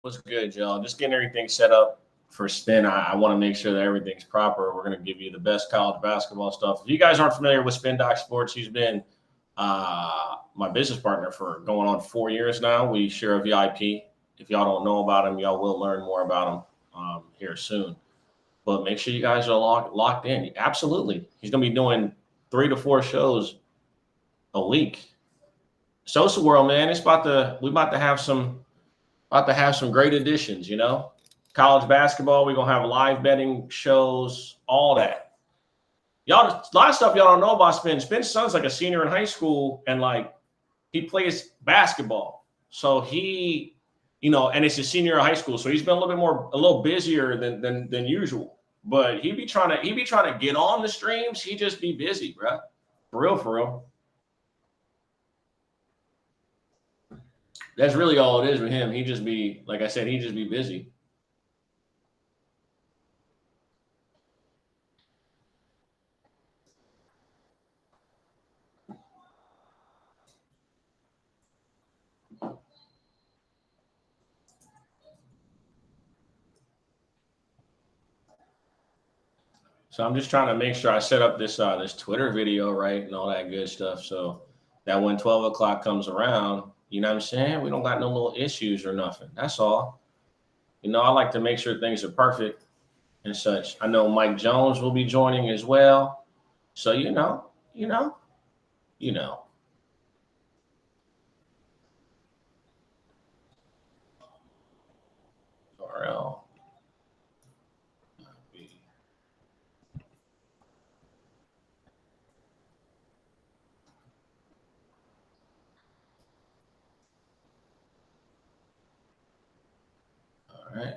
What's good, y'all? Just getting everything set up for spin. I want to make sure that everything's proper. We're going to give you the best college basketball stuff. If you guys aren't familiar with Spin Doc Sports, he's been my business partner for going on 4 years now. We share a VIP. If y'all don't know about him, y'all will learn more about him here soon. But make sure you guys are locked in. Absolutely, he's going to be doing 3 to 4 shows a week. SOSA world, man, we about to have some great additions, College basketball, we're gonna have live betting shows, all that. Y'all, a lot of stuff y'all don't know about Spin. Spin's son's like a senior in high school, and like he plays basketball. So and it's a senior in high school, so he's been a little busier than usual. But he be trying to get on the streams. He just be busy, bro. For real, for real. That's really all it is with him. He just be, like I said, he just be busy. So I'm just trying to make sure I set up this Twitter video right and all that good stuff. So that when 12 o'clock comes around, you know what I'm saying? We don't got no little issues or nothing. That's all. I like to make sure things are perfect and such. I know Mike Jones will be joining as well. So you know, you know. RL. All right.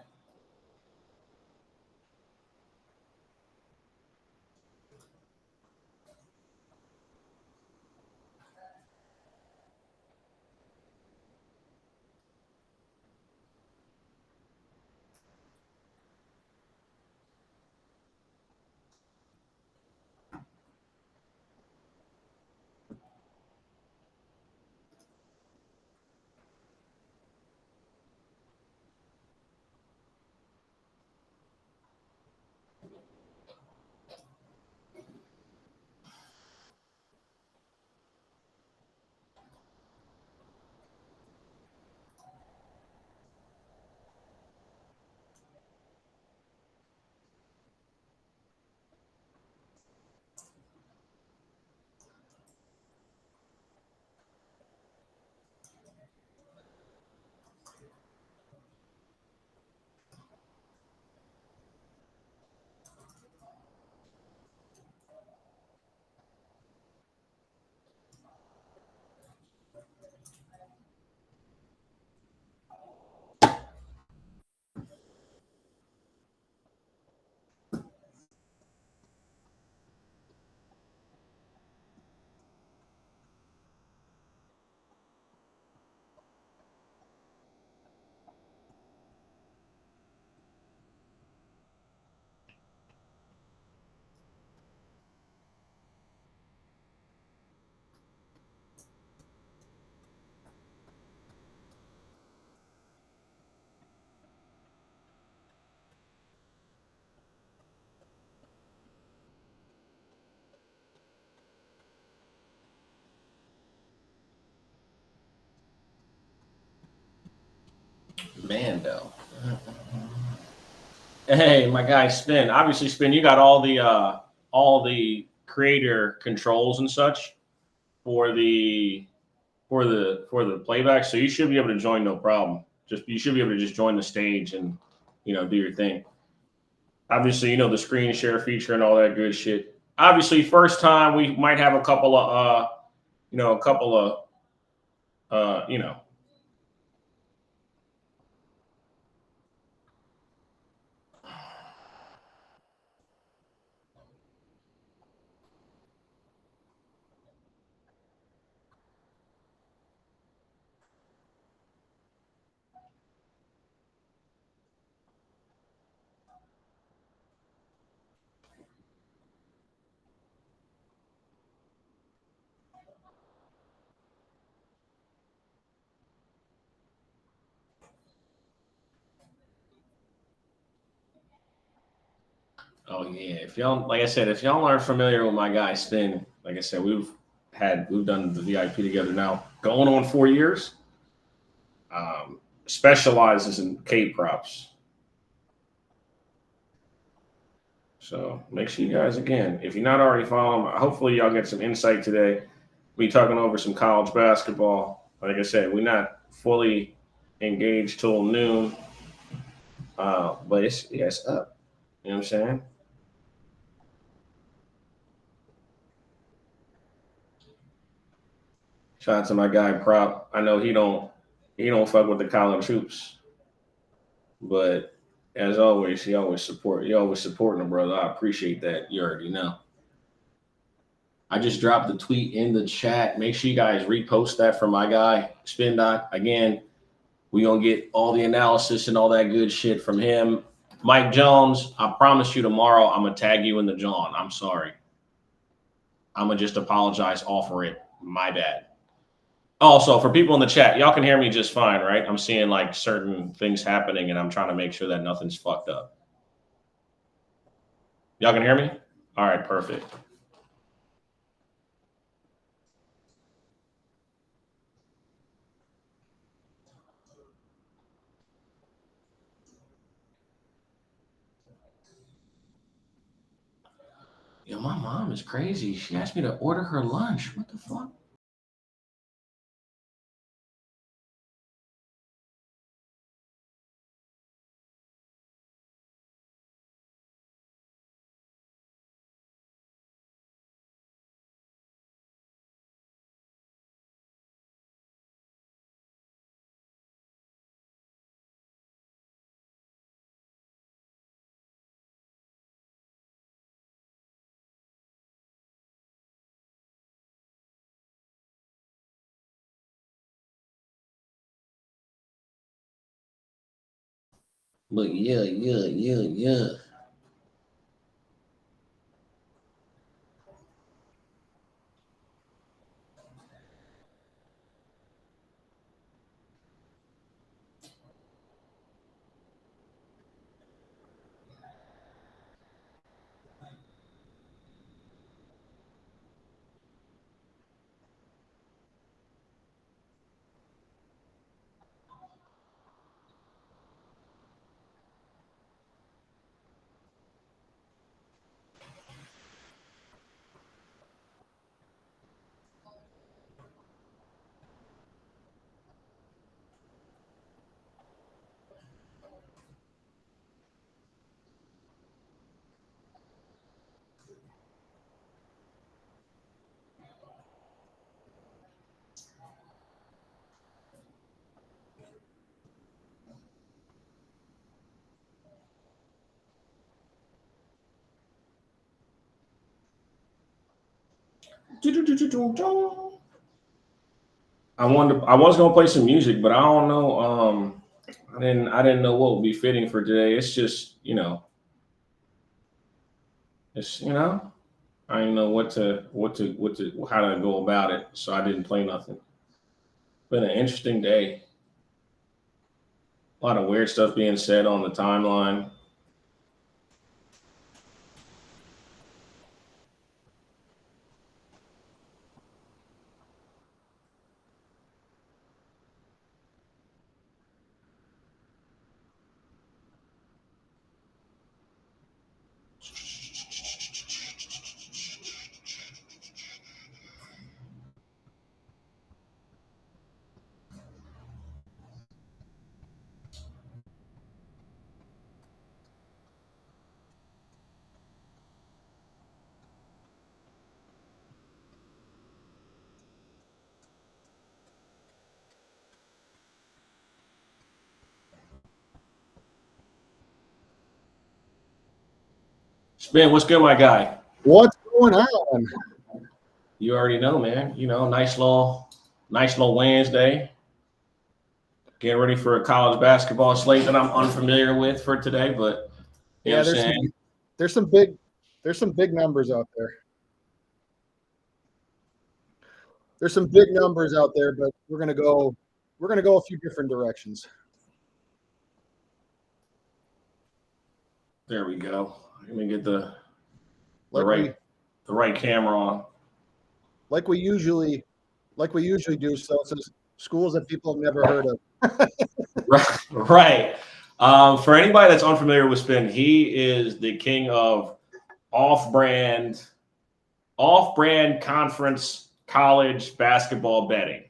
Mando. Hey, my guy Spin. Obviously, Spin, you got all the creator controls and such for the playback. So you should be able to join no problem. Just you should be able to just join the stage and do your thing. Obviously, the screen share feature and all that good shit. Obviously, first time we might have a couple of a couple of uh, you know, Oh yeah. If y'all, like I said, if y'all aren't familiar with my guy Spin, like I said, we've done the VIP together now, going on 4 years. Specializes in K props. So make sure you guys, again, if you're not already following, hopefully y'all get some insight today. We talking over some college basketball. Like I said, we're not fully engaged till noon, but it's up. You know what I'm saying? Shout out to my guy Prop. I know he don't fuck with the college hoops, but as always, he always supporting the brother. I appreciate that. You already know. I just dropped the tweet in the chat. Make sure you guys repost that for my guy, Spin Doc. Again, we gonna get all the analysis and all that good shit from him. Mike Jones, I promise you tomorrow I'm gonna tag you in the John. I'm sorry. I'm gonna just apologize, offer it. My bad. Also, for people in the chat, y'all can hear me just fine, right? I'm seeing like certain things happening and I'm trying to make sure that nothing's fucked up. Y'all can hear me? All right, perfect. Yo, my mom is crazy. She asked me to order her lunch. What the fuck? But yeah. I was gonna play some music, but I don't know. I didn't know what would be fitting for today. It's just, I didn't know how to go about it, so I didn't play nothing. Been an interesting day. A lot of weird stuff being said on the timeline. Spin, what's good, my guy? What's going on? You already know, man. Nice little Wednesday. Getting ready for a college basketball slate that I'm unfamiliar with for today, but Yeah, there's some big numbers out there. There's some big numbers out there, but we're gonna go a few different directions. There we go. Let me get the Like right camera on. like we usually do. So it's schools that people have never heard of. Right. For anybody that's unfamiliar with Spin, he is the king of off-brand conference college basketball betting.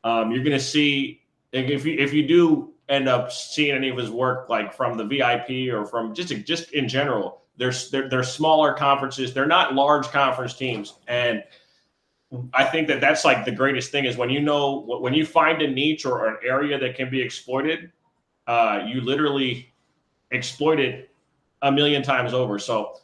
You're going to see if you do end up seeing any of his work, like from the VIP or from just in general, they're smaller conferences. They're not large conference teams, and I think that's like the greatest thing is when you find a niche or an area that can be exploited, you literally exploit it a million times over. So,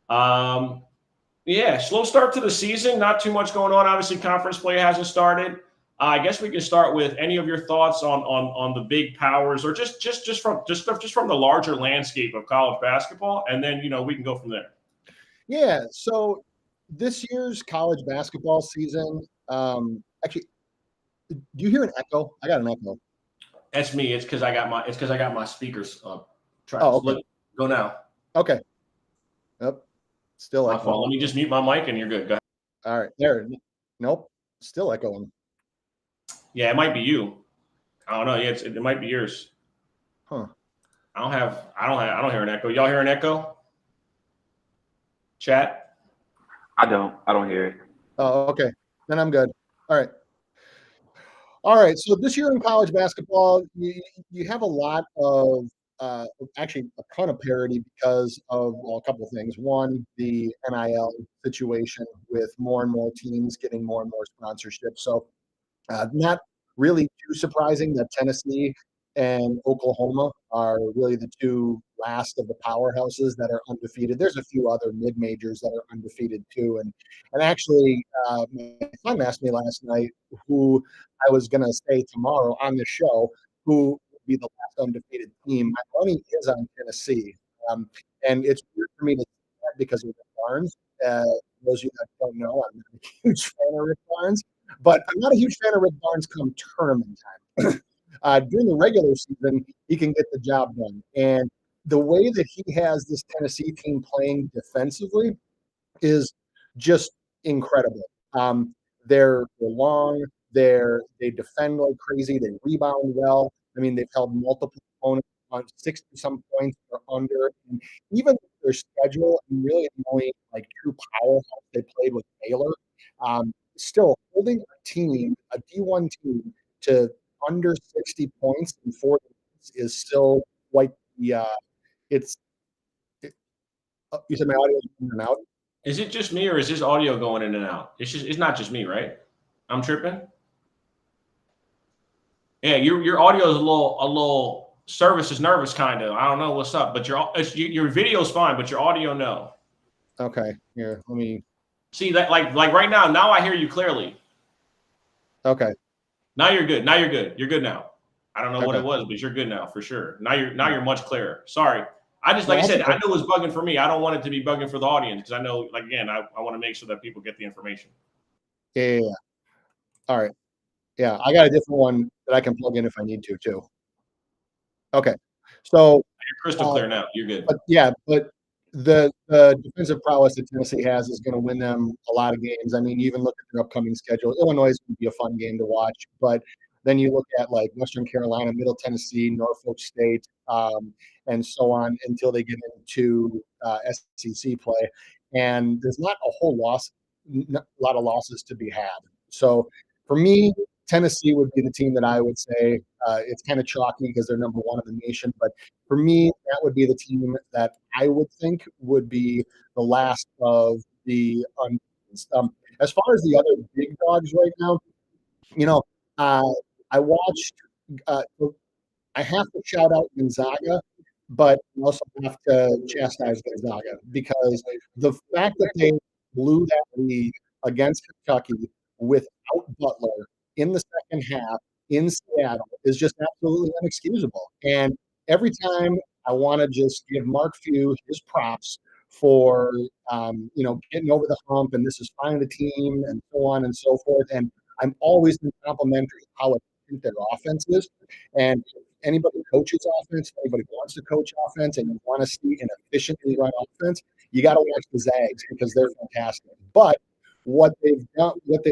yeah, slow start to the season. Not too much going on. Obviously, conference play hasn't started. I guess we can start with any of your thoughts on the big powers, or just from the larger landscape of college basketball, and then we can go from there. Yeah. So this year's college basketball season, actually, do you hear an echo? I got an echo. That's me. It's because I got my speakers up. Oh, okay. Go now. Okay. Yep. Still My echoing. fault. Let me just mute my mic and you're good. Go ahead. All right. There. Nope. Still echoing. Yeah, it might be you. I don't know. Yeah, it might be yours. Huh. I don't hear an echo. Y'all hear an echo? Chat? I don't hear it. Oh, okay. Then I'm good. All right. All right. So this year in college basketball, you have a lot of actually a ton of parity because of a couple of things. One, the NIL situation with more and more teams getting more and more sponsorship. So not really too surprising that Tennessee and Oklahoma are really the two last of the powerhouses that are undefeated. There's a few other mid-majors that are undefeated too. And actually, my son asked me last night who I was going to say tomorrow on the show who would be the last undefeated team. My money is on Tennessee. And it's weird for me to say that because of Rick Barnes. Those of you that don't know, I'm not a huge fan of Rick Barnes. But I'm not a huge fan of Rick Barnes come tournament time. During the regular season, he can get the job done. And the way that he has this Tennessee team playing defensively is just incredible. They're long, they defend like crazy, they rebound well. I mean, they've held multiple opponents on 60-some points or under. And even their schedule, I'm really annoying, like true powerhouse they played with Baylor. Still holding a team, a D1 team, to under 60 points in 4 games is still quite the. It's. You said my audio is in and out. Is it just me or is this audio going in and out? It's not just me, right? I'm tripping. Yeah, your audio is a little service is nervous kind of. I don't know what's up, but your video's fine, but your audio no. Okay, here let me see that like right now. Now I hear you clearly. Okay. Now you're good. You're good now. I don't know what it was, but you're good now for sure. Now you're much clearer. Sorry. I just, like I said, I know it was bugging for me. I don't want it to be bugging for the audience because I know, like, again, I want to make sure that people get the information. Yeah. All right. Yeah, I got a different one that I can plug in if I need to too. Okay. So you're crystal clear now. You're good. But the defensive prowess that Tennessee has is going to win them a lot of games. I mean, you even look at their upcoming schedule. Illinois is going to be a fun game to watch, but then you look at like Western Carolina, Middle Tennessee, Norfolk State, and so on until they get into SEC play. And there's not a lot of losses to be had. So for me, Tennessee would be the team that I would say it's kind of chalky because they're number one in the nation. But for me, that would be the team that I would think would be the last of the as far as the other big dogs right now, I watched. I have to shout out Gonzaga, but I also have to chastise Gonzaga because the fact that they blew that lead against Kentucky without Butler in the second half in Seattle is just absolutely inexcusable. And every time I want to just give Mark Few his props for getting over the hump and this is fine the team and so on and so forth. And I'm always been complimentary of how efficient their offense is. And anybody coaches offense, anybody wants to coach offense, and you want to see an efficiently run offense, you got to watch the Zags because they're fantastic. But what they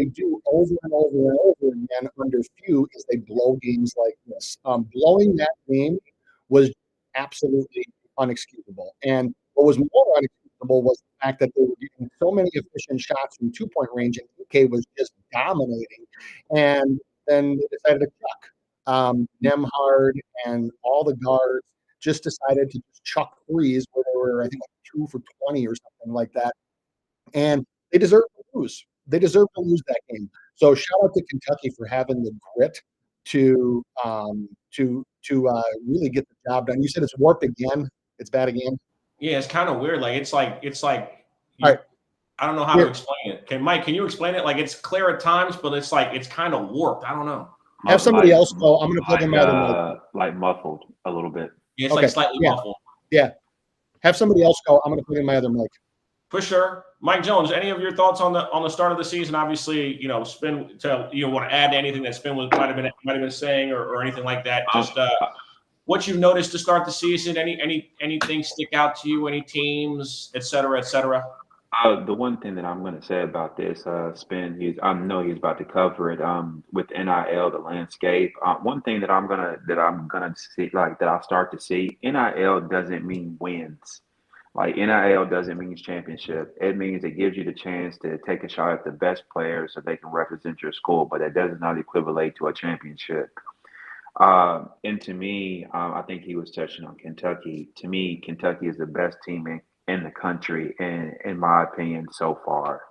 do over and over and over again under few is they blow games like this. Blowing that game was absolutely unexcusable. And what was more unexcusable was the fact that they were getting so many efficient shots from 2-point range, and EK was just dominating. And then they decided to chuck. Nemhard and all the guards just decided to just chuck threes where they were, I think, like 2 for 20 or something like that. And they deserve to lose. They deserve to lose that game. So shout out to Kentucky for having the grit to really get the job done. You said it's warped again. It's bad again. Yeah, it's kind of weird. Like it's like All right. I don't know how to explain it. Mike, can you explain it? Like it's clear at times, but it's like it's kind of warped. I don't know. Have somebody else go. I'm going to plug in my other mic. Like muffled a little bit. Yeah, it's like slightly muffled. Yeah. Have somebody else go. I'm going to plug in my other mic. For sure. Mike Jones, any of your thoughts on the start of the season? Obviously, Spin want to add to anything that Spin might have been saying or anything like that. Just what you've noticed to start the season, anything stick out to you, any teams, et cetera, et cetera? The one thing that I'm going to say about this, Spin, I know he's about to cover it. With NIL, the landscape. One thing that I'm gonna see, like that I'll start to see, NIL doesn't mean wins. Like NIL doesn't mean championship. It means it gives you the chance to take a shot at the best players so they can represent your school, but that does not equivalent to a championship. And to me, I think he was touching on Kentucky. To me, Kentucky is the best team in the country, in my opinion, so far.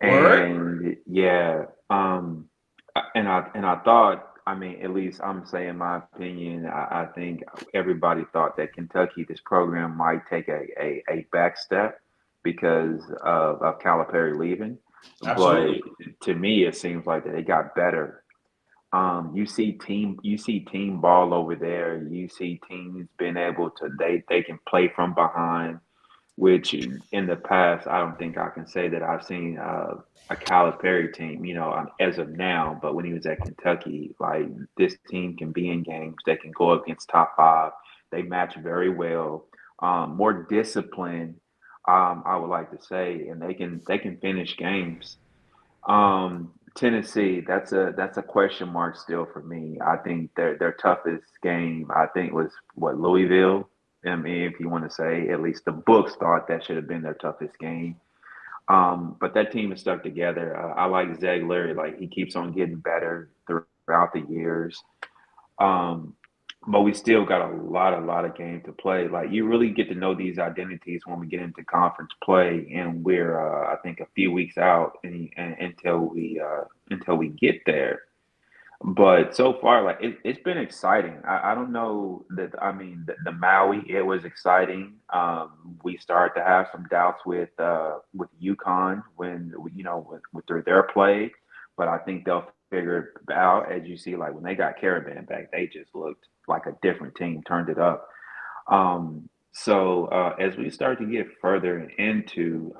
And yeah, and I thought, I mean, at least I'm saying my opinion. I think everybody thought that Kentucky, this program, might take a back step because of Calipari leaving. Absolutely. But to me, it seems like that it got better. You see team ball over there. You see teams being able to they can play from behind, which in the past I don't think I can say that I've seen a Calipari team, as of now. But when he was at Kentucky, like this team can be in games. They can go against top 5. They match very well. More discipline, I would like to say, and they can finish games. Tennessee, that's a question mark still for me. I think their toughest game, I think, was Louisville. I mean, if you want to say, at least the books thought that should have been their toughest game. But that team is stuck together. I like Ziegler. Like he keeps on getting better throughout the years. But we still got a lot of game to play. Like you really get to know these identities when we get into conference play, and we're I think a few weeks out until we get there. But so far, like it's been exciting. I don't know that. I mean, the Maui, it was exciting. We started to have some doubts with UConn when with their play, but I think they'll figure it out. As you see, like when they got Caravan back, they just looked like a different team, turned it up. So as we start to get further into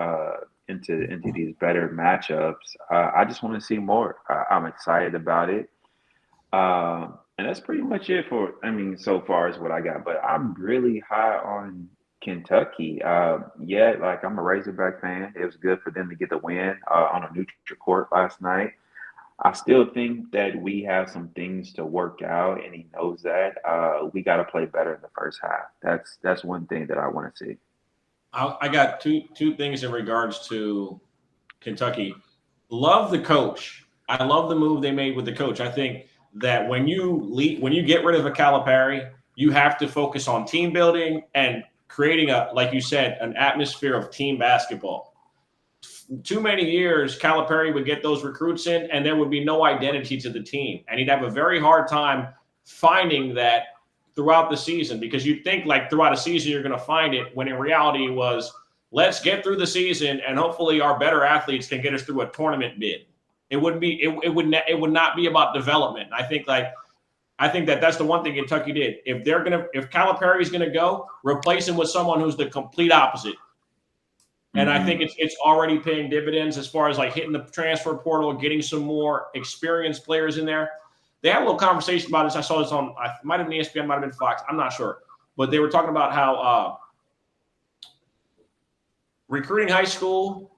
these better matchups, I just want to see more. I'm excited about it. And that's pretty much it so far as what I got. But I'm really high on Kentucky. Like I'm a Razorback fan. It was good for them to get the win on a neutral court last night. I still think that we have some things to work out, and he knows that. We got to play better in the first half. That's one thing that I want to see. I got two things in regards to Kentucky. Love the coach. I love the move they made with the coach. I think that when you get rid of a Calipari, you have to focus on team building and creating like you said, an atmosphere of team basketball. Too many years, Calipari would get those recruits in, and there would be no identity to the team, and he'd have a very hard time finding that throughout the season, because you'd think like throughout a season you're going to find it, when in reality it was, let's get through the season and hopefully our better athletes can get us through a tournament bid. It would not be about development. I think that's the one thing Kentucky did. If Calipari is gonna go, replace him with someone who's the complete opposite. And I think it's already paying dividends as far as like hitting the transfer portal, getting some more experienced players in there. They had a little conversation about this. I saw this on, I might have been ESPN, might have been Fox. I'm not sure. But they were talking about how recruiting high school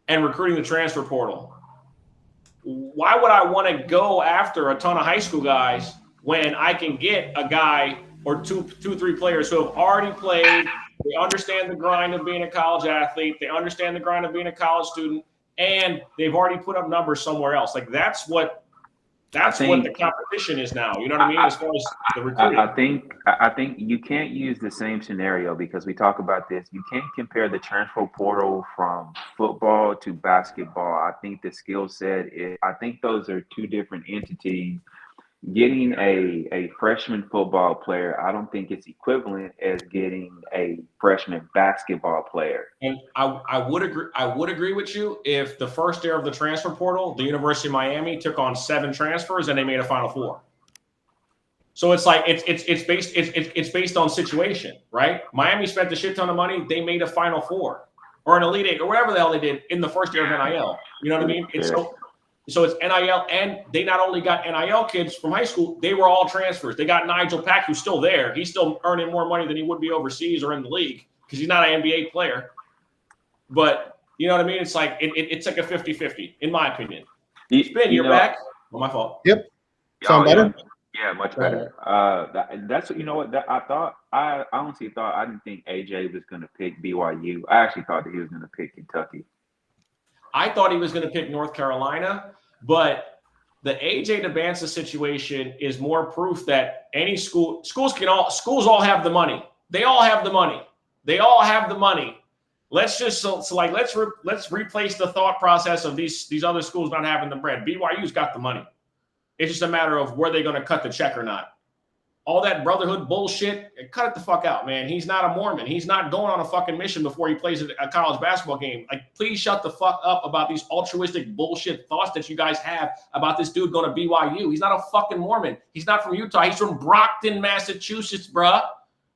and recruiting the transfer portal. Why would I want to go after a ton of high school guys when I can get a guy or two, 3 players who have already played? They understand the grind of being a college athlete. They understand the grind of being a college student, and they've already put up numbers somewhere else. Like that's what the competition is now. You know what I mean? As far as the recruiting. I think you can't use the same scenario because we talk about this. You can't compare the transfer portal from football to basketball. I think the skill set is. I think those are 2 different entities. Getting a freshman football player, I don't think it's equivalent as getting a freshman basketball player. And I would agree. I would agree with you if the first year of the transfer portal, the University of Miami took on 7 transfers and they made a Final Four. So it's like it's based on situation, right? Miami spent a shit ton of money. They made a Final Four or an Elite Eight or whatever the hell they did in the first year of NIL. You know what I mean? So it's NIL, and they not only got NIL kids from high school, they were all transfers. They got Nigel Pack, who's still there. He's still earning more money than he would be overseas or in the league because he's not an NBA player. But you know what I mean? It's like it's like a 50-50, in my opinion. Spin, you're back. Oh, my fault. Yep. Sound better? Yeah, much better. That's you know what I honestly thought I didn't think AJ was going to pick BYU. I actually thought that he was going to pick Kentucky. I thought he was going to pick North Carolina, but the AJ DeBanza situation is more proof that any schools all have the money. They all have the money. They all have the money. Let's just let's replace the thought process of these other schools not having the bread. BYU's got the money. It's just a matter of where they're going to cut the check or not. All that brotherhood bullshit, cut it the fuck out, man. He's not a Mormon. He's not going on a fucking mission before he plays a college basketball game. Like, please shut the fuck up about these altruistic bullshit thoughts that you guys have about this dude going to BYU. He's not a fucking Mormon. He's not from Utah. He's from Brockton, Massachusetts, bruh.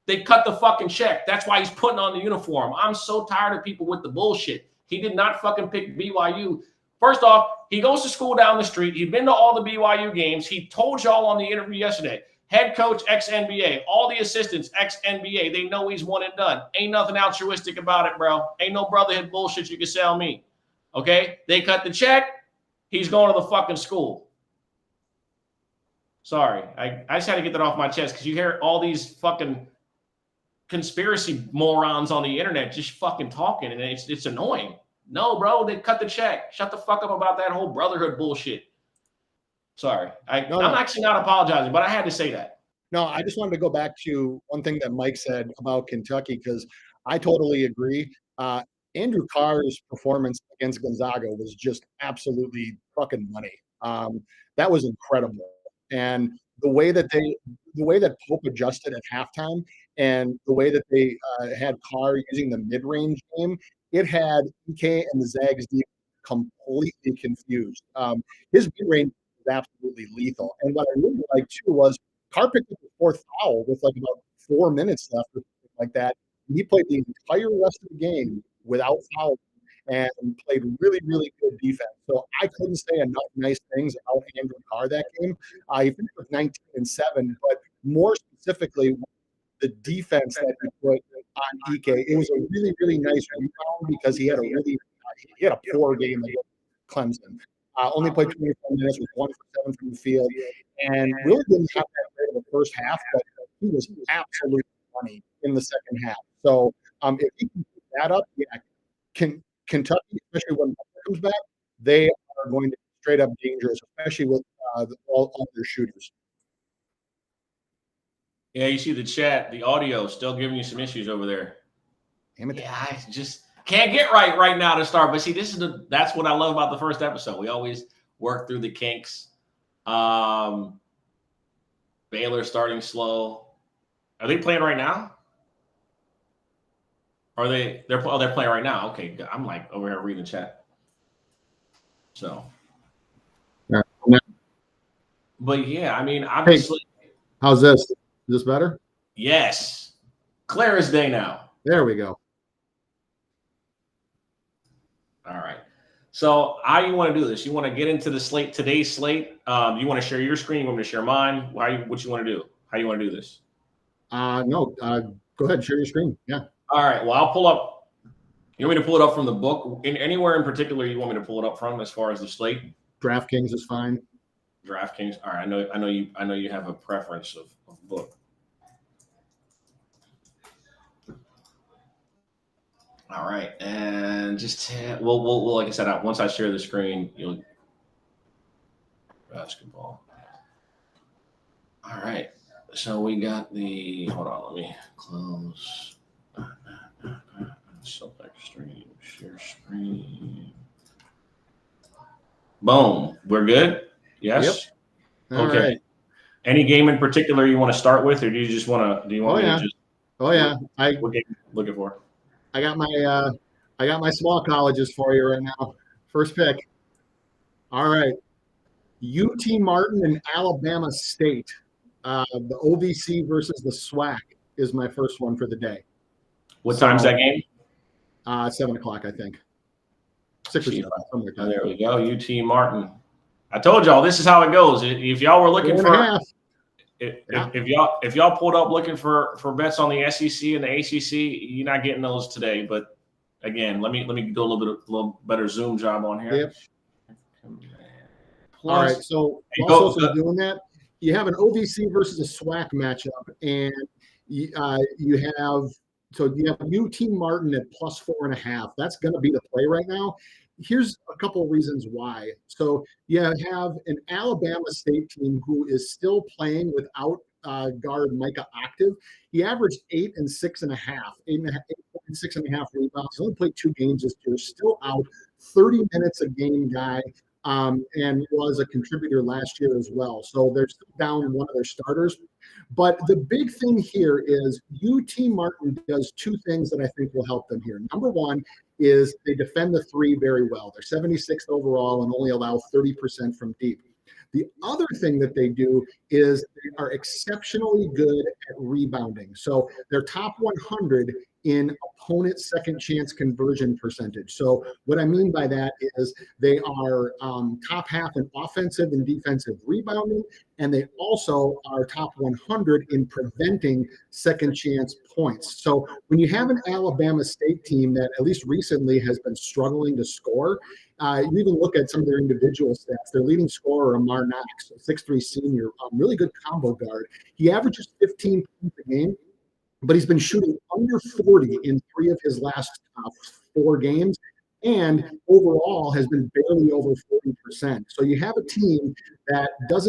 They cut the fucking check. That's why he's putting on the uniform. I'm so tired of people with the bullshit. He did not fucking pick BYU. First off, he goes to school down the street. He's been to all the BYU games. He told y'all on the interview yesterday. Head coach, ex-NBA. All the assistants, ex-NBA. They know he's one and done. Ain't nothing altruistic about it, bro. Ain't no brotherhood bullshit you can sell me. Okay? They cut the check. He's going to the fucking school. Sorry. I just had to get that off my chest because you hear all these fucking conspiracy morons on the internet just fucking talking, and it's annoying. No, bro, they cut the check. Shut the fuck up about that whole brotherhood bullshit. Sorry. I'm actually not apologizing, but I had to say that. No, I just wanted to go back to one thing that Mike said about Kentucky because I totally agree. Andrew Carr's performance against Gonzaga was just absolutely fucking money. That was incredible. And the way that Pope adjusted at halftime and the way that they had Carr using the mid-range game, it had EK and the Zags completely confused. His mid-range was absolutely lethal. And what I really liked too was Carr picked up the 4th foul with like about 4 minutes left or something like that. And he played the entire rest of the game without fouling and played really, really good defense. So I couldn't say enough nice things about Andrew Carr that game. He finished with 19-7, but more specifically, the defense that he put on EK, it was a really, really nice rebound because he had a poor game against Clemson. Only played 24 minutes with 1 for 7 from the field, and really didn't have that great of the first half, but he was absolutely funny in the second half. So if he can keep that up, Kentucky, especially when Butler comes back, they are going to be straight up dangerous, especially with all their shooters. Yeah, you see the chat, the audio still giving you some issues over there. Damn it. Yeah, I just can't get right now to start. But see, that's what I love about the first episode. We always work through the kinks. Baylor starting slow. Are they playing right now? Are they? They're playing right now. Okay, I'm like over here reading the chat. So, but yeah, I mean, obviously. Hey, how's this? Is this better? Yes, clear as day now. There we go. All right. So how you want to do this? You want to get into the slate, today's slate? You want to share your screen? You want me to share mine? What you want to do? How you want to do this? No, go ahead, share your screen. Yeah. All right. Well, I'll pull up. You want me to pull it up from the book? Anywhere in particular you want me to pull it up from as far as the slate? DraftKings is fine. DraftKings. All right. I know you have a preference of book. All right, and just we'll like I said, once I share the screen, you'll basketball. All right, so we got the. Hold on, let me close. Select stream, share screen. Boom, we're good. Yes. Yep. Okay. Right. Any game in particular you want to start with, or do you just want to? Do you want me to just? Oh yeah. What game looking for? I got my small colleges for you right now. First pick. All right. UT Martin and Alabama State. The OVC versus the SWAC is my first one for the day. What time's that game? 7:00, I think. 6 or 7. There we go. UT Martin. I told y'all this is how it goes. If y'all were looking for if y'all pulled up looking for bets on the SEC and the ACC, you're not getting those today. But again, let me do a little better zoom job on here. Yep. All right. So also doing that, you have an OVC versus a SWAC matchup, and you have UT Martin at +4.5. That's going to be the play right now. Here's a couple of reasons why. So you have an Alabama State team who is still playing without guard Micah active. He averaged 8 and 6.5, 8.5 rebounds. He only played 2 games this year. Still out, 30 minutes a game guy, and was a contributor last year as well. So they're still down one of their starters. But the big thing here is UT Martin does 2 things that I think will help them here. Number one is they defend the 3 very well. They're 76th overall and only allow 30% from deep. The other thing that they do is they are exceptionally good at rebounding. So they're top 100 in opponent second chance conversion percentage. So what I mean by that is they are top half in offensive and defensive rebounding, and they also are top 100 in preventing second chance points. So when you have an Alabama State team that at least recently has been struggling to score, you even look at some of their individual stats. Their leading scorer, Amar Knox, a 6'3" senior, really good combo guard. He averages 15 points a game, but he's been shooting under 40 in 3 of his last 4 games, and overall has been barely over 40%. So you have a team that is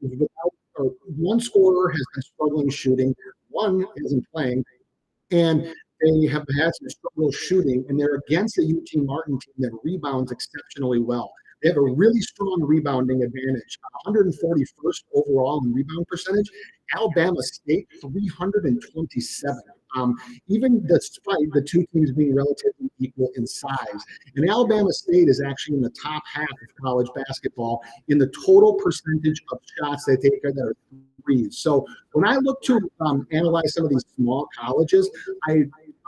without, or one scorer has been struggling shooting, one isn't playing, and they have had some struggle shooting, and they're against the UT Martin team that rebounds exceptionally well. They have a really strong rebounding advantage, 141st overall in rebound percentage. Alabama State, 327. Even despite the 2 teams being relatively equal in size. And Alabama State is actually in the top half of college basketball in the total percentage of shots they take that are threes. So when I look to analyze some of these small colleges, I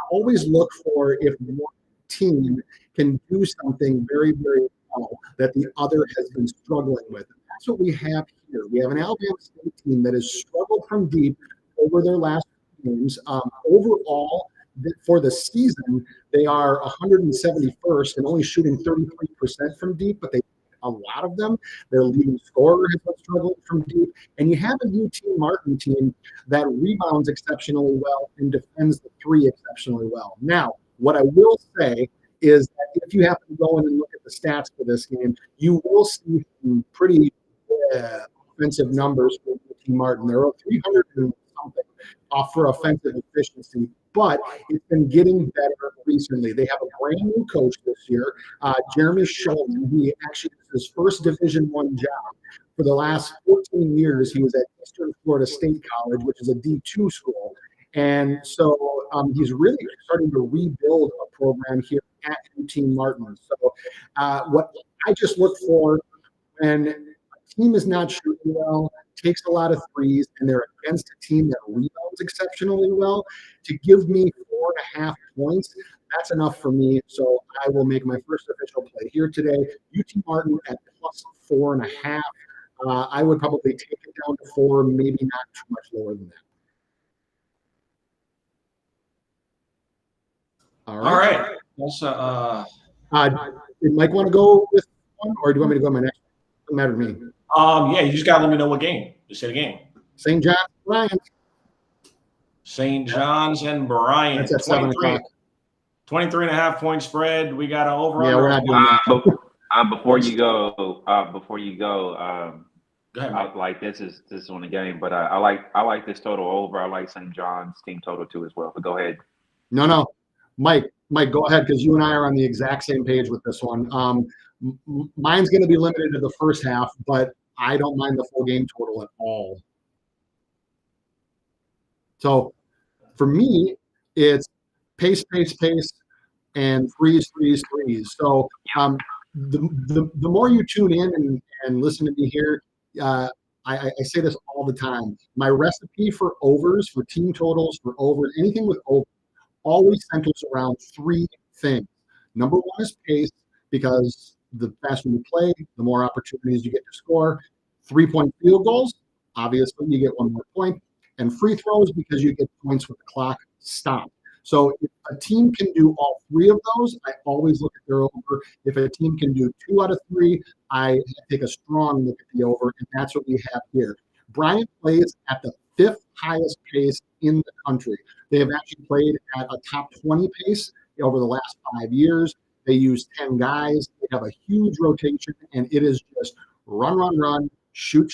always look for if one team can do something very, very well that the other has been struggling with. And that's what we have here. We have an Alabama State team that has struggled from deep over their last games. Overall, for the season, they are 171st and only shooting 33% from deep, but they a lot of them. Their leading scorer has been struggling from deep. And you have a UT Martin team that rebounds exceptionally well and defends the 3 exceptionally well. Now, what I will say is that if you happen to go in and look at the stats for this game, you will see some pretty offensive numbers for UT Martin. They're 300 and something for offensive efficiency, but it's been getting better recently. They have a brand new coach this year, Jeremy Schulman. He actually is his first Division I job. For the last 14 years, he was at Eastern Florida State College, which is a D2 school. And so he's really starting to rebuild a program here at UT Martin. So what I just look for when a team is not shooting well, takes a lot of threes, and they're against a team that rebounds exceptionally well, to give me 4.5 points, that's enough for me. So I will make my first official play here today. UT Martin at +4.5. I would probably take it down to 4, maybe not too much lower than that. All right. Also, did Mike want to go with one, or do you want me to go to my next one? Doesn't matter to me. yeah, you just gotta let me know what game. Just say the game. St. John's, Bryant. St. John's and Bryant. That's at 7 o'clock. 23.5 point spread. We got an over. Yeah, we're not doing that. Before you go, go ahead, Mike. like this is on the game, but I like this total over. I like St. John's team total too as well. But go ahead. No, Mike, go ahead, because you and I are on the exact same page with this one. Mine's going to be limited to the first half, but I don't mind the full game total at all. So for me, it's pace, and freeze. So the more you tune in and listen to me here, I say this all the time. My recipe for overs, for team totals, for overs, anything with over, always centers around 3 things. Number 1 is pace, because the faster you play, the more opportunities you get to score. 3-point field goals, obviously you get 1 more point. And free throws, because you get points with the clock stopped. So if a team can do all 3 of those, I always look at their over. If a team can do 2 out of 3, I take a strong look at the over, and that's what we have here. Bryant plays at the 5th highest pace in the country. They have actually played at a top 20 pace over the last 5 years. They use 10 guys. They have a huge rotation, and it is just run, shoot,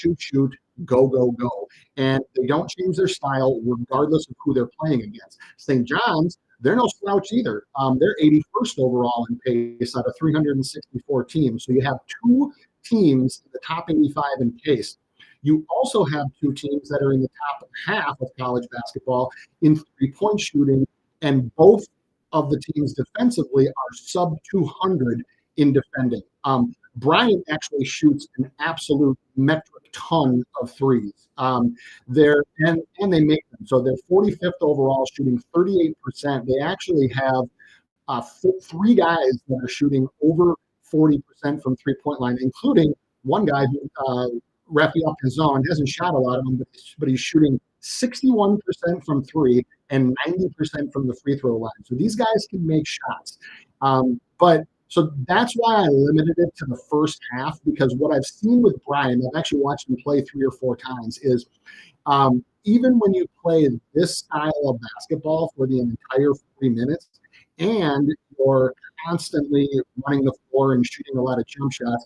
go. And they don't change their style regardless of who they're playing against. St. John's, they're no slouch either. They're 81st overall in pace out of 364 teams. So you have 2 teams in the top 85 in pace. You also have 2 teams that are in the top half of college basketball in 3-point shooting, and both of the teams defensively are sub 200 in defending. Bryant actually shoots an absolute metric ton of threes. And they make them. So they're 45th overall, shooting 38%. They actually have 3 guys that are shooting over 40% from 3-point line, including one guy who Rafael Pinzon hasn't shot a lot of them, but he's shooting 61% from 3 and 90% from the free throw line. So these guys can make shots. So that's why I limited it to the first half, because what I've seen with Brian, I've actually watched him play 3 or 4 times, is even when you play this style of basketball for the entire 40 minutes and you're constantly running the floor and shooting a lot of jump shots,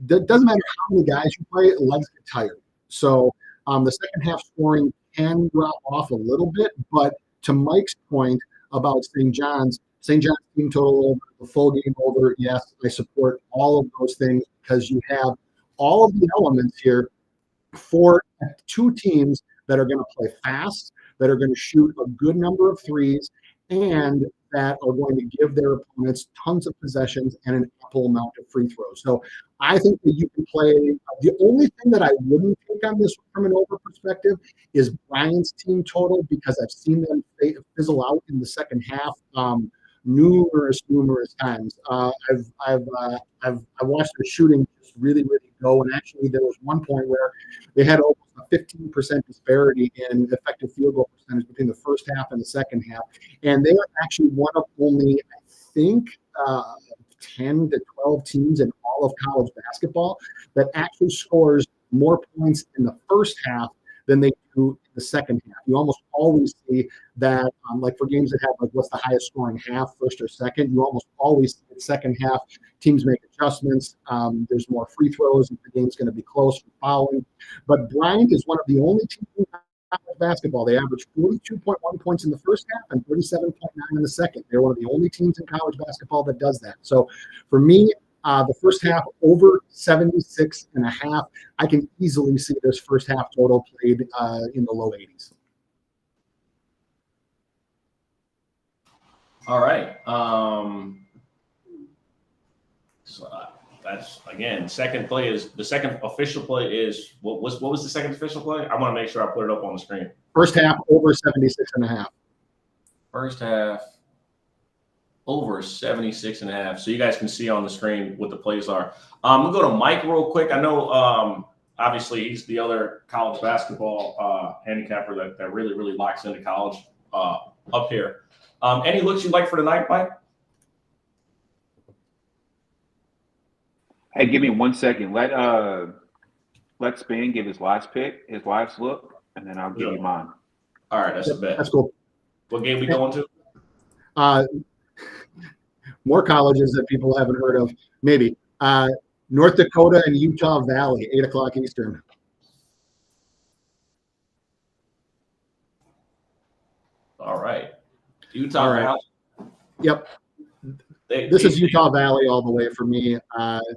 it doesn't matter how many guys you play, legs get tired. So the second half scoring can drop off a little bit, but to Mike's point about St. John's team total over, the full game over, yes, I support all of those things, because you have all of the elements here for 2 teams that are going to play fast, that are going to shoot a good number of threes, and that are going to give their opponents tons of possessions and an ample amount of free throws. So I think that you can play. The only thing that I wouldn't take on this from an over perspective is Brian's team total, because I've seen them fizzle out in the second half numerous times. I've watched the shooting just really go, and actually there was one point where they had almost a 15% disparity in effective field goal percentage between the first half and the second half, and they are actually one of only, I think, 10 to 12 teams in all of college basketball that actually scores more points in the first half than they do in the second half. You almost always see that, like for games that have like what's the highest scoring half, first or second, you almost always see the second half teams make adjustments. There's more free throws if the game's going to be close for fouling. But Bryant is one of the only teams in college basketball. They average 42.1 points in the first half and 37.9 in the second. They're one of the only teams in college basketball that does that. So for me, the first half over 76.5. I can easily see this first half total played in the low 80s. All right. So that's, again, second play is the second official play is what was the second official play? I want to make sure I put it up on the screen. First half over 76.5. First half over 76.5. So you guys can see on the screen what the plays are. I'm gonna go to Mike real quick. I know obviously he's the other college basketball handicapper that really locks into college up here. Any looks you like for tonight, Mike? Hey, give me 1 second. Let Spin give his last look, and then I'll give you mine. All right, that's a bet. That's cool. What game we going to? More colleges that people haven't heard of, maybe. North Dakota and Utah Valley, 8 o'clock Eastern. All right. Utah Valley. Yep. This is Utah Valley all the way for me.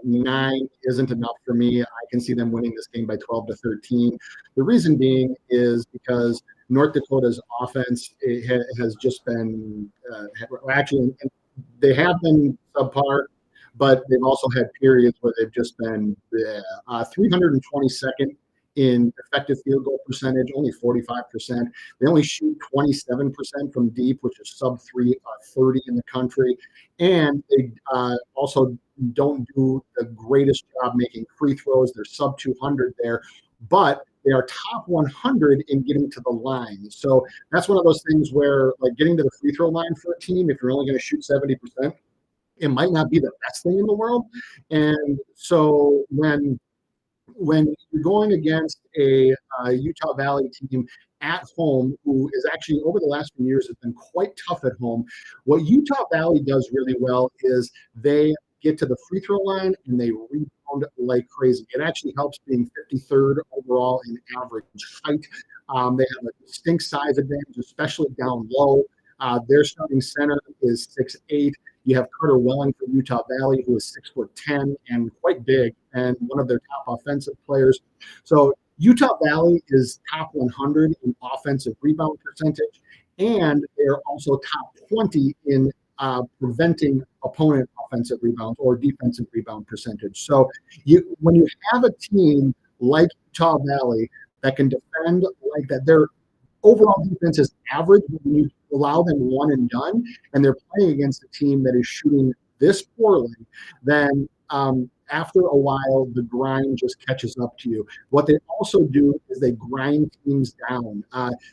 9 isn't enough for me. I can see them winning this game by 12-13. The reason being is because North Dakota's offense has just been actually they have been subpar, but they've also had periods where they've just been 322nd in effective field goal percentage, only 45%. They only shoot 27% from deep, which is sub 30 in the country. And they also don't do the greatest job making free throws. They're sub 200 there, but they are top 100 in getting to the line. So that's one of those things where, like, getting to the free throw line for a team, if you're only going to shoot 70%, it might not be the best thing in the world. And so when you're going against a Utah Valley team at home, who is actually over the last few years has been quite tough at home, what Utah Valley does really well is they get to the free throw line and they rebound like crazy. It actually helps being 53rd overall in average height. They have a distinct size advantage, especially down low. Their starting center is 6'8". You have Carter Welling from Utah Valley, who is 6'10" and quite big, and one of their top offensive players. So Utah Valley is top 100 in offensive rebound percentage, and they're also top 20 in preventing opponent offensive rebounds or defensive rebound percentage. So when you have a team like Utah Valley that can defend like that, their overall defense is average when you allow them one and done, and they're playing against a team that is shooting this poorly, then after a while, the grind just catches up to you. What they also do is they grind teams down.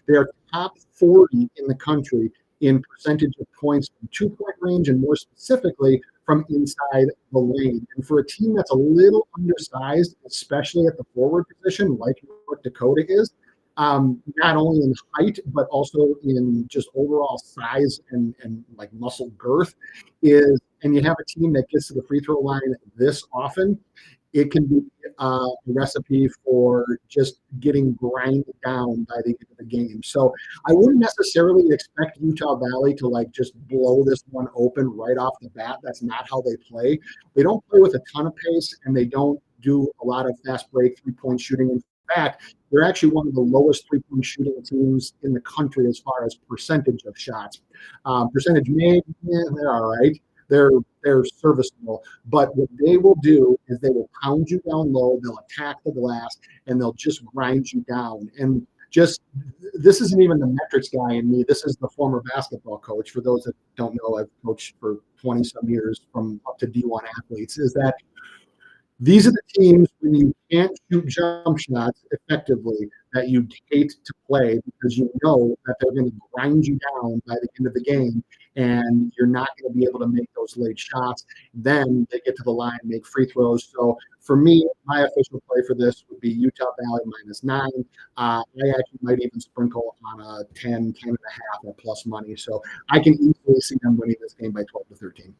They are top 40 in the country in percentage of points from 2-point range, and more specifically from inside the lane. And for a team that's a little undersized, especially at the forward position, like North Dakota is, not only in height, but also in just overall size and like muscle girth, and you have a team that gets to the free throw line this often, it can be a recipe for just getting grinded down by the end of the game. So I wouldn't necessarily expect Utah Valley to like just blow this one open right off the bat. That's not how they play. They don't play with a ton of pace, and they don't do a lot of fast break 3-point shooting. In fact, they're actually one of the lowest 3-point shooting teams in the country as far as percentage of shots. Percentage made, they're all right. They're serviceable. But what they will do is they will pound you down low, they'll attack the glass, and they'll just grind you down. And just this isn't even the metrics guy in me. This is the former basketball coach. For those that don't know, I've coached for 20-some years from up to D1 athletes, is that these are the teams when you can't shoot jump shots effectively that you hate to play, because you know that they're going to grind you down by the end of the game, and you're not going to be able to make those late shots. Then they get to the line, make free throws. So for me, my official play for this would be Utah Valley -9. I actually might even sprinkle on a 10, 10.5 at plus money. So I can easily see them winning this game by 12-13.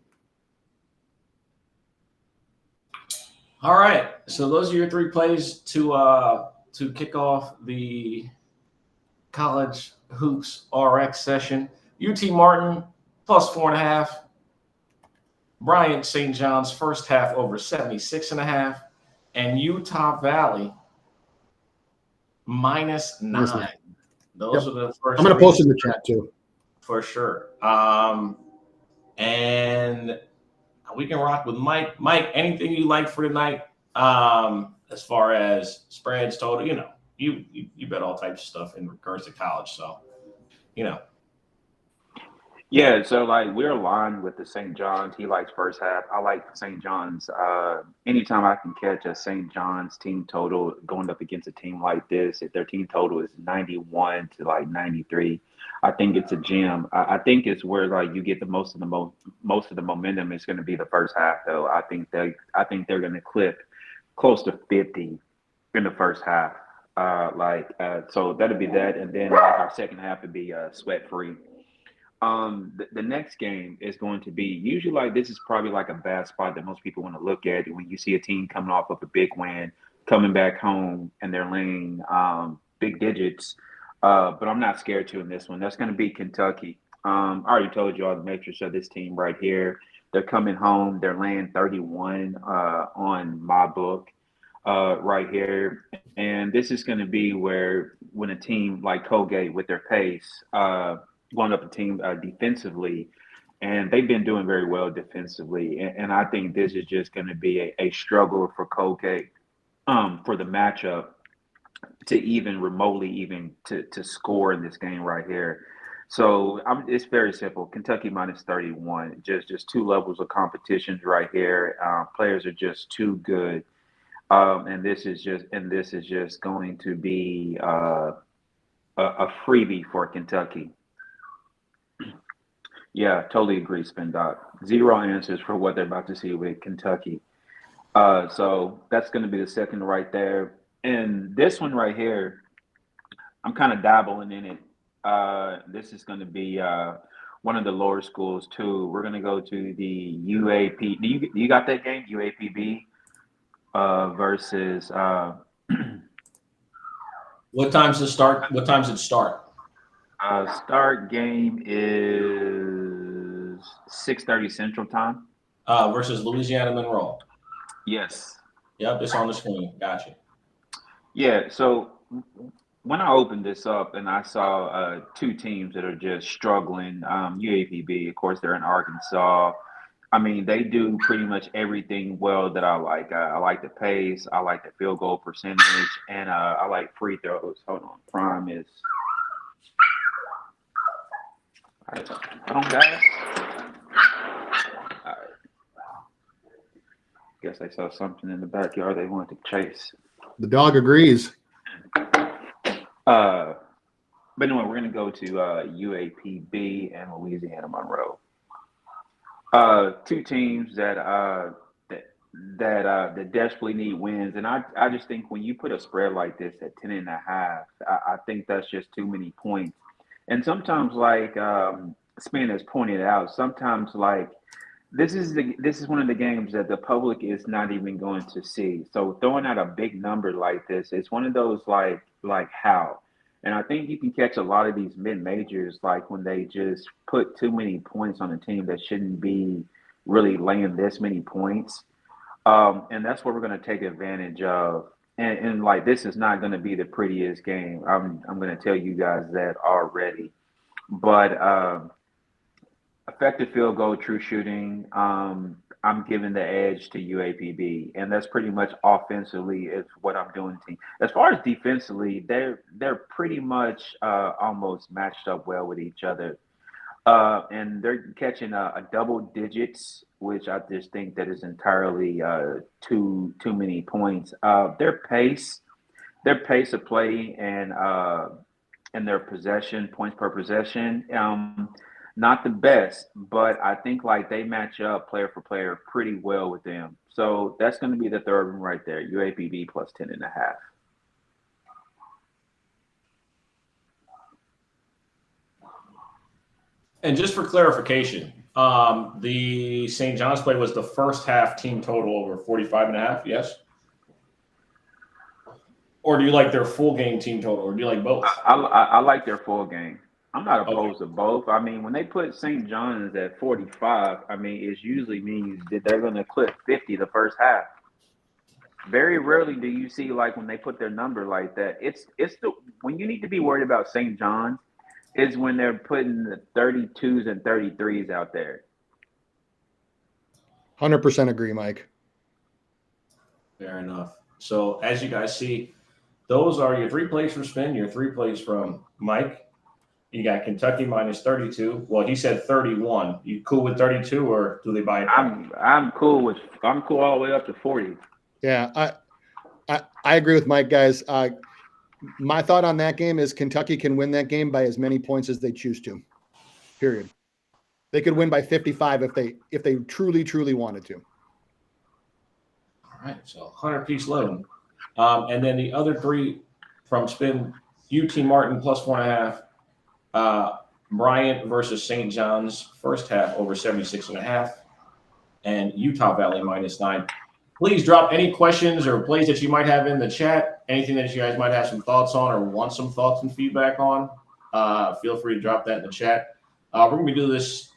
All right, so those are your 3 plays to kick off the College Hoops RX session. UT Martin +4.5. Bryant St. John's first half over 76.5, and Utah Valley -9. Those are the first. I'm going to post in the chat too, for sure. And we can rock with Mike. Mike, anything you like for tonight? As far as spreads, total, you bet all types of stuff in regards to college. So, Yeah, so like we're aligned with the St. John's. He likes first half. I like St. John's. Anytime I can catch a St. John's team total going up against a team like this, if their team total is 91 to like 93, I think it's a gem. I think it's where like you get the most of the momentum is going to be the first half though. I think they're going to clip close to 50 in the first half. So that'll be that, and then like our second half would be sweat free. The next game is going to be usually like this is probably like a bad spot that most people want to look at when you see a team coming off of a big win, coming back home, and they're laying big digits. But I'm not scared to in this one. That's going to be Kentucky. I already told you all the metrics of this team right here. They're coming home. They're laying 31 on my book right here. And this is going to be where when a team like Colgate with their pace, going up a team defensively, and they've been doing very well defensively. And I think this is just going to be a struggle for Colgate for the matchup to even remotely even to score in this game right here. So it's very simple. Kentucky minus 31. Just two levels of competitions right here. Players are just too good, and this is just going to be a freebie for Kentucky. Yeah, totally agree, Spin Doc. Zero answers for what they're about to see with Kentucky. So that's going to be the second right there. And this one right here, I'm kind of dabbling in it. This is going to be one of the lower schools too. We're going to go to the UAP. Do you got that game? UAPB versus. What time's it start? What time's it start? Start game is 6:30 Central Time. Versus Louisiana Monroe. Yes. Yep, it's on the screen. Gotcha. Yeah. So when I opened this up and I saw two teams that are just struggling, UAPB, of course, they're in Arkansas. I mean, they do pretty much everything well that I like. I like the pace, I like the field goal percentage, and I like free throws. Hold on. Prime is. All right. Hold on, guys. All right. Guess I saw something in the backyard they wanted to chase. The dog agrees. But anyway, we're going to go to UAPB and Louisiana Monroe. Two teams that desperately need wins, and I just think when you put a spread like this at 10.5, I think that's just too many points. And sometimes, like Spin has pointed out, sometimes like this is one of the games that the public is not even going to see. So throwing out a big number like this, it's one of those like how. And I think you can catch a lot of these mid-majors like when they just put too many points on a team that shouldn't be really laying this many points. And that's what we're going to take advantage of. And like this is not going to be the prettiest game. I'm going to tell you guys that already. But effective field goal, true shooting. I'm giving the edge to UAPB, and that's pretty much offensively is what I'm doing. Team as far as defensively, they're pretty much almost matched up well with each other, and they're catching a double digits, which I just think that is entirely too many points. Their pace of play, and their possession points per possession. Not the best, but I think like they match up player for player pretty well with them. So that's going to be the third one right there. UAPB plus 10.5. And just for clarification, the St. John's play was the first half team total over 45.5. Yes. Or do you like their full game team total, or do you like both? I like their full game. I'm not opposed to both. I mean, when they put St. John's at 45, I mean, it usually means that they're going to clip 50 the first half. Very rarely do you see like when they put their number like that. It's the when you need to be worried about St. John's is when they're putting the 32s and 33s out there. 100% agree, Mike. Fair enough. So as you guys see, those are your 3 plays from Spin, your 3 plays from Mike. You got Kentucky minus 32. Well, he said 31. You cool with 32, or do they buy it down? I'm cool all the way up to 40. Yeah, I agree with Mike, guys. My thought on that game is Kentucky can win that game by as many points as they choose to. Period. They could win by 55 if they truly wanted to. All right, so 100-piece load. And then the other three from Spin, UT Martin plus 1.5. Bryant versus St. John's first half over 76.5. And Utah Valley minus 9. Please drop any questions or plays that you might have in the chat. Anything that you guys might have some thoughts on or want some thoughts and feedback on. Feel free to drop that in the chat. We're going to do this,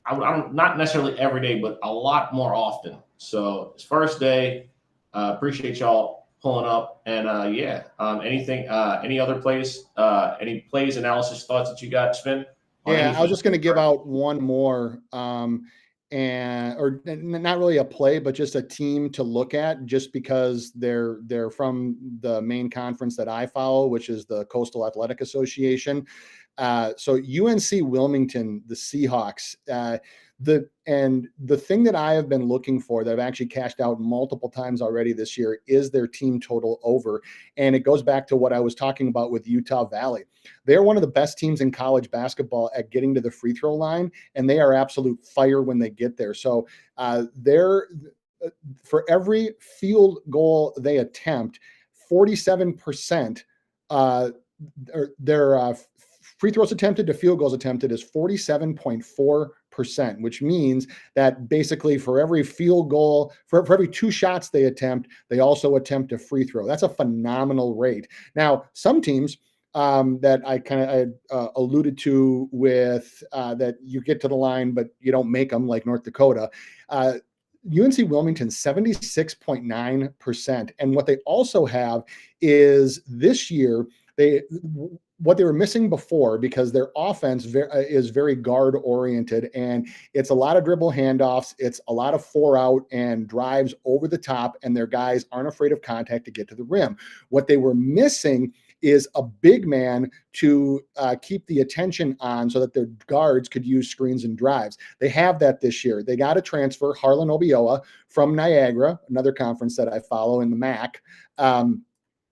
I'm not necessarily every day, but a lot more often. So it's first day. Appreciate y'all pulling up. And anything, any other plays, any plays, analysis, thoughts that you got, Spin? Yeah, I was just going to give out one more. Or not really a play, but just a team to look at, just because they're from the main conference that I follow, which is the Coastal Athletic Association. So UNC Wilmington, the Seahawks, the thing that I have been looking for that I've actually cashed out multiple times already this year is their team total over. And it goes back to what I was talking about with Utah Valley. They're one of the best teams in college basketball at getting to the free throw line, and they are absolute fire when they get there. So for every field goal they attempt, 47%, their free throws attempted to field goals attempted is 47.4%, which means that basically for every field goal, for every 2 shots they attempt, they also attempt a free throw. That's a phenomenal rate. Now, some teams that I kind of alluded to with that you get to the line, but you don't make them, like North Dakota. UNC Wilmington, 76.9%. And what they also have is this year, what they were missing before, because their offense is very guard oriented, and it's a lot of dribble handoffs. It's a lot of 4-out and drives over the top, and their guys aren't afraid of contact to get to the rim. What they were missing is a big man to keep the attention on so that their guards could use screens and drives. They have that this year. They got a transfer, Harlan Obioa from Niagara, another conference that I follow in the MAC.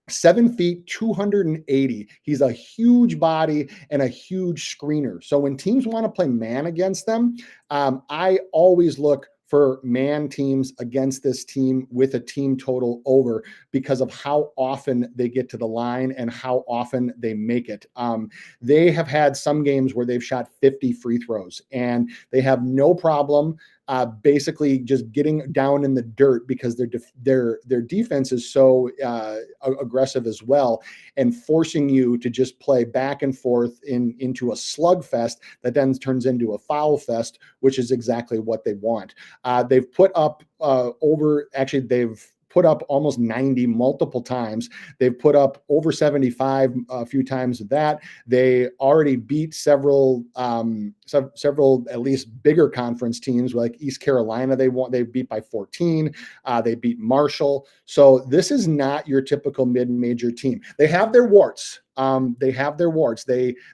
7 feet, 280. He's a huge body and a huge screener. So when teams want to play man against them, I always look for man teams against this team with a team total over, because of how often they get to the line and how often they make it. They have had some games where they've shot 50 free throws, and they have no problem basically just getting down in the dirt, because their defense is so aggressive as well, and forcing you to just play back and forth into a slugfest that then turns into a foul fest, which is exactly what they want. They've put up they've put up almost 90 multiple times. They've put up over 75 a few times of that. They already beat several at least bigger conference teams, like East Carolina. They beat by 14. They beat Marshall. So this is not your typical mid-major team. They have their warts. They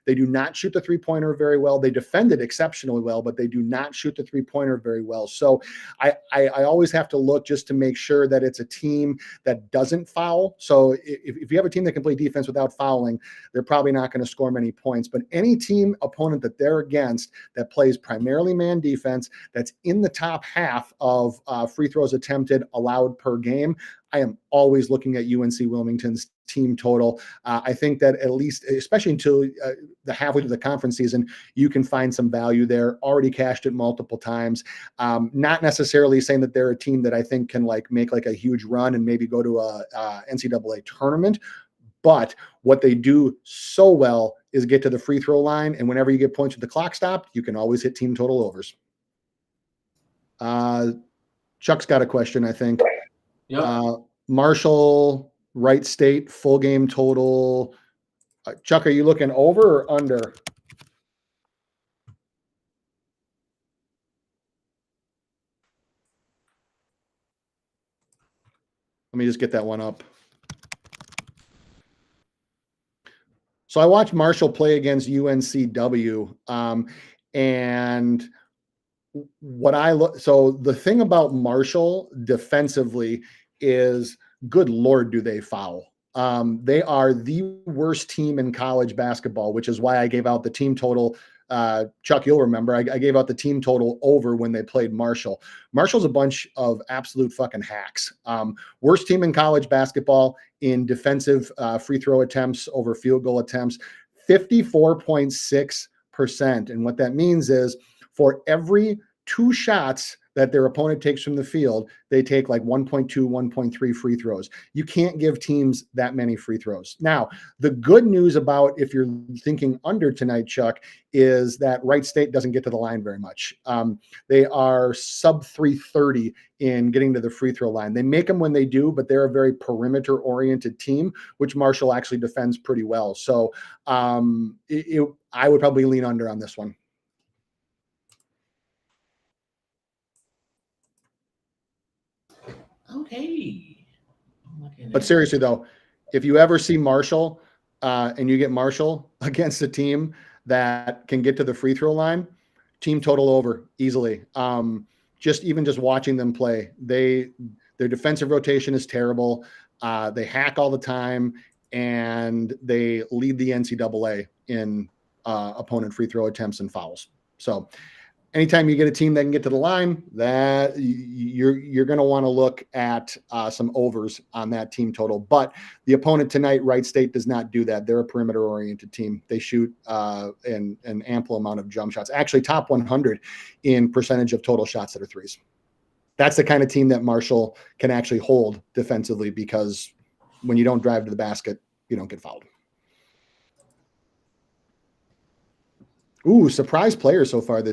do not shoot the three-pointer very well. They defend it exceptionally well, but they do not shoot the three-pointer very well. So I always have to look just to make sure that it's a team that doesn't foul. So if you have a team that can play defense without fouling, they're probably not going to score many points. But any team opponent that they're against that plays primarily man defense, that's in the top half of free throws attempted allowed per game, I am always looking at UNC Wilmington's team total. I think that at least, especially until the halfway to the conference season, you can find some value there. Already cashed it multiple times. Not necessarily saying that they're a team that I think can make a huge run and maybe go to a NCAA tournament. But what they do so well is get to the free throw line, and whenever you get points with the clock stopped, you can always hit team total overs. Chuck's got a question, I think. Yep. Marshall, Wright State, full game total. Chuck, are you looking over or under? Let me just get that one up. So I watched Marshall play against UNCW, and what I look. So the thing about Marshall defensively is, good Lord, do they foul? They are the worst team in college basketball, which is why I gave out the team total. Chuck, you'll remember I gave out the team total over when they played Marshall. Marshall's a bunch of absolute fucking hacks. Worst team in college basketball in defensive free throw attempts over field goal attempts, 54.6%. And what that means is, for every 2 shots that their opponent takes from the field, they take like 1.2, 1.3 free throws. You can't give teams that many free throws. Now, the good news about, if you're thinking under tonight, Chuck, is that Wright State doesn't get to the line very much. They are sub 330 in getting to the free throw line. They make them when they do, but they're a very perimeter oriented team, which Marshall actually defends pretty well. So I would probably lean under on this one. Okay. But seriously though, if you ever see Marshall and you get Marshall against a team that can get to the free throw line, team total over easily. Just watching them play, their defensive rotation is terrible. They hack all the time, and they lead the NCAA in opponent free throw attempts and fouls. So anytime you get a team that can get to the line, that you're going to want to look at some overs on that team total. But the opponent tonight, Wright State, does not do that. They're a perimeter-oriented team. They shoot an ample amount of jump shots. Actually, top 100 in percentage of total shots that are threes. That's the kind of team that Marshall can actually hold defensively, because when you don't drive to the basket, you don't get fouled. Ooh, surprise player so far this